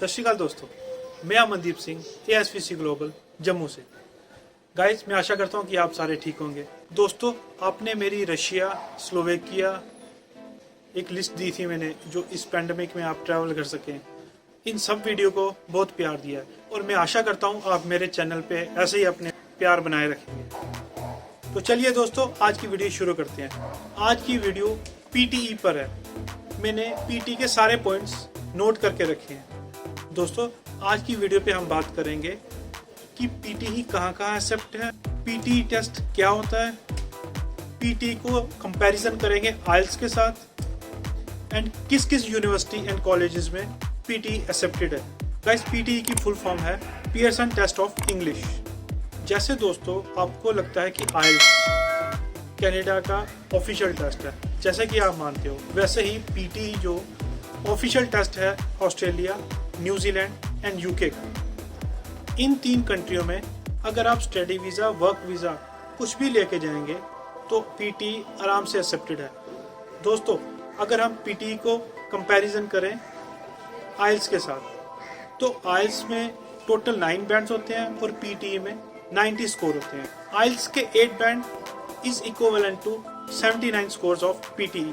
सत श्री अकाल दोस्तों, मैं अमनदीप सिंह ASVC ग्लोबल जम्मू से। गाइस, मैं आशा करता हूं कि आप सारे ठीक होंगे। दोस्तों, आपने मेरी रशिया, स्लोवेकिया एक लिस्ट दी थी मैंने, जो इस पैंडेमिक में आप ट्रैवल कर सकें। इन सब वीडियो को बहुत प्यार दिया है और मैं आशा करता हूं आप मेरे चैनल पे ऐसे ही अपने प्यार बनाए रखेंगे। तो चलिए दोस्तों, आज की वीडियो शुरू करते हैं। आज की वीडियो PTE पर है। मैंने PT के सारे पॉइंट्स नोट करके रखे हैं। दोस्तों, आज की वीडियो पे हम बात करेंगे कि PTE कहाँ एक्सेप्ट है, PTE टेस्ट क्या होता है, PTE को कंपैरिजन करेंगे IELTS के साथ एंड किस किस यूनिवर्सिटी एंड कॉलेजेस में PTE एक्सेप्टेड है। गाइस, PTE की फुल फॉर्म है पियर्सन टेस्ट ऑफ इंग्लिश। जैसे दोस्तों आपको लगता है कि IELTS कनाडा का ऑफिशियल टेस्ट है, जैसे कि आप मानते हो, वैसे ही PTE जो ऑफिशियल टेस्ट है ऑस्ट्रेलिया, न्यूजीलैंड एंड UK का। इन 3 कंट्रियों में अगर आप स्टडी वीज़ा, वर्क वीज़ा कुछ भी लेके जाएंगे तो PTE आराम से एक्सेप्टेड है। दोस्तों, अगर हम PTE को कंपैरिजन करें IELTS के साथ, तो IELTS में टोटल 9 बैंड्स होते हैं और PTE में 90 स्कोर होते हैं। IELTS के 8 band is equivalent to 79 scores of PTE.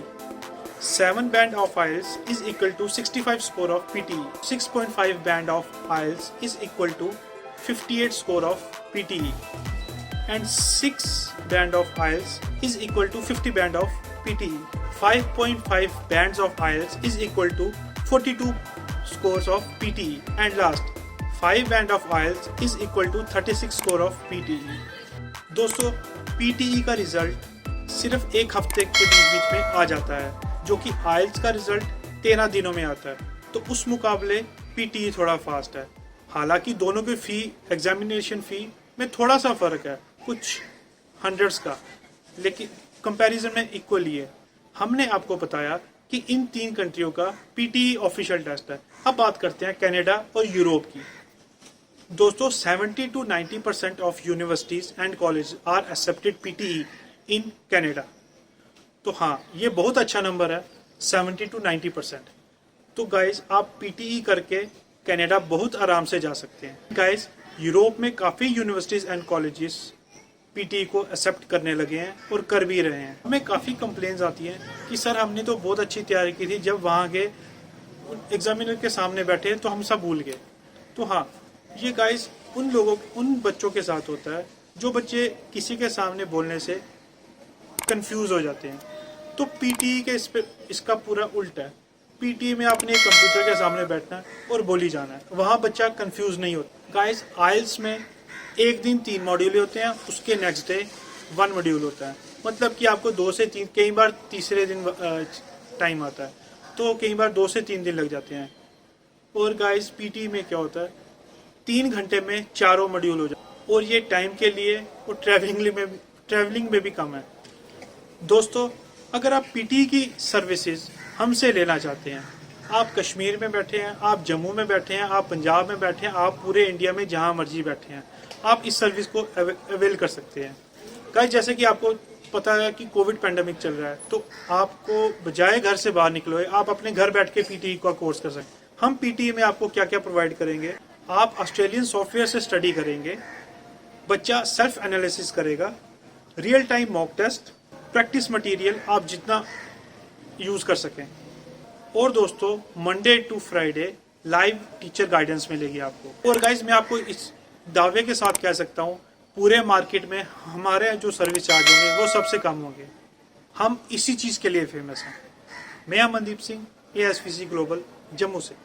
7 band of IELTS is equal to 65 score of PTE. 6.5 band of IELTS is equal to 58 score of PTE. And 6 band of IELTS is equal to 50 band of PTE. 5.5 bands of IELTS is equal to 42 scores of PTE. And last, 5 band of IELTS is equal to 36 score of PTE. दोस्तों, PTE का result सिर्फ एक हफ्ते के बीच में आ जाता है, जो कि IELTS का रिजल्ट 13 दिनों में आता है। तो उस मुकाबले PTE थोड़ा फास्ट है। हालांकि दोनों की फी, एग्जामिनेशन फी में थोड़ा सा फर्क है, कुछ हंड्रेड्स का, लेकिन कंपैरिजन में इक्वली है। हमने आपको बताया कि इन 3 कंट्रियों का PTE ऑफिशियल टेस्ट है। अब बात करते हैं कनाडा और यूरोप की। दोस्तों, 70 to 90% of universities and college are accepted PTE in Canada. तो हाँ, ये बहुत अच्छा नंबर है, 70 to 90%। तो गाइज, आप PTE करके कनाडा बहुत आराम से जा सकते हैं। गाइज, यूरोप में काफ़ी यूनिवर्सिटीज एंड कॉलेजेस PTE को एक्सेप्ट करने लगे हैं और कर भी रहे हैं। हमें काफ़ी कंप्लेंट्स आती हैं कि सर, हमने तो बहुत अच्छी तैयारी की थी, जब वहाँ के एग्जामिनर के सामने बैठे तो हम सब भूल गए। तो हाँ, ये गाइज उन बच्चों के साथ होता है जो बच्चे किसी के सामने बोलने से कंफ्यूज हो जाते हैं। तो PTE के इसका पूरा उल्टा है। PTE में आपने एक कंप्यूटर के सामने बैठना है और बोली जाना है, वहाँ बच्चा कंफ्यूज नहीं होता। गाइस, IELTS में एक दिन 3 मॉड्यूल होते हैं, उसके नेक्स्ट डे 1 मॉड्यूल होता है। मतलब कि आपको 2 से 3, कई बार तीसरे दिन टाइम आता है, तो कई बार 2 से 3 दिन लग जाते हैं। और गाइस, PTE में क्या होता है, 3 घंटे में 4 मॉड्यूल हो जाते हैं, और ये टाइम के लिए और ट्रैवलिंग में भी कम है। दोस्तों, अगर आप PTE की सर्विसेज हमसे लेना चाहते हैं, आप कश्मीर में बैठे हैं, आप जम्मू में बैठे हैं, आप पंजाब में बैठे हैं, आप पूरे इंडिया में जहां मर्जी बैठे हैं, आप इस सर्विस को अवेल कर सकते हैं। गाइस, जैसे कि आपको पता है कि कोविड पैंडेमिक चल रहा है, तो आपको बजाय घर से बाहर निकलो, आप अपने घर बैठ के PTE का कोर्स कर सकते हैं। हम PTE में आपको क्या क्या प्रोवाइड करेंगे, आप ऑस्ट्रेलियन सॉफ्टवेयर से स्टडी करेंगे, बच्चा सेल्फ एनालिसिस करेगा, real time mock test, practice material आप जितना यूज कर सकें। और दोस्तों, Monday to Friday live teacher guidance मिलेगी आपको। और गाइज, मैं आपको इस दावे के साथ कह सकता हूँ, पूरे मार्केट में हमारे जो सर्विस चार्ज होंगे वो सबसे कम होंगे। हम इसी चीज़ के लिए फेमस हैं। मैं अमनदीप सिंह, ASVC ग्लोबल जम्मू से।